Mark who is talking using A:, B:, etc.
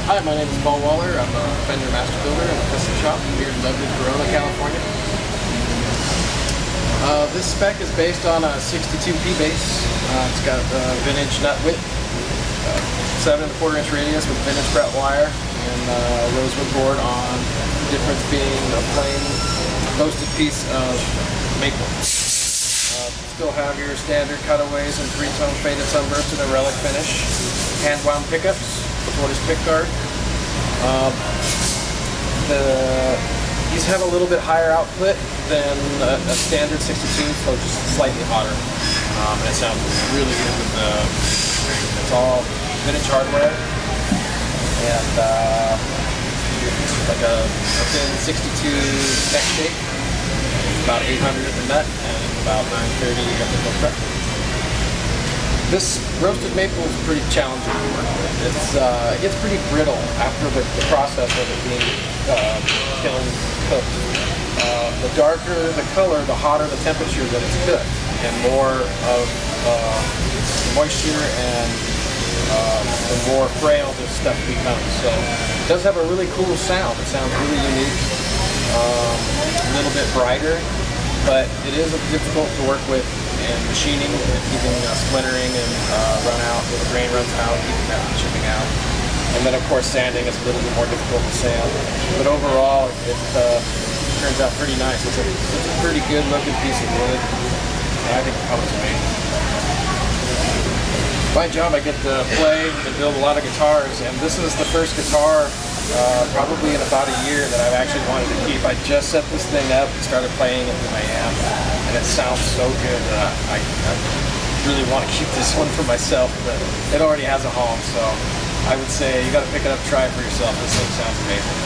A: Hi, my name is Paul Waller. I'm a Fender master builder in a custom shop here in lovely Corona, California. This spec is based on a 62P bass. It's got a vintage nut width, 7¼ inch radius with vintage fret wire, and rosewood board on the difference being a plain roasted piece of maple. Still have your standard cutaways and three-tone faded sunburst in a Relic finish, hand-wound pickups, tortoise pickguard. These have a little bit higher output than a standard 62, so just slightly hotter. And it sounds really good with the string. It's all vintage hardware, and like a thin 62 neck shape, about 800 at the nut, and about 930 at the full fret. This roasted maple is pretty challenging to work with. It gets pretty brittle after the process of it being kiln cooked. The darker the color, the hotter the temperature that it's cooked, and more of moisture and the more frail this stuff becomes. So it does have a really cool sound. It sounds really unique, a little bit brighter, but it is difficult to work with in machining and keeping splintering and run out where the grain runs out, keeping that from chipping out. And then of course sanding is a little bit more difficult to sand. But overall it turns out pretty nice. It's a pretty good looking piece of wood. I think the color's amazing. My job, I get to play and build a lot of guitars, and this is the first guitar probably in about a year that I've actually wanted to keep. I just set this thing up and started playing it with my amp, and it sounds so good that I really want to keep this one for myself, but it already has a home, so I would say you got to pick it up, try it for yourself. This thing sounds amazing.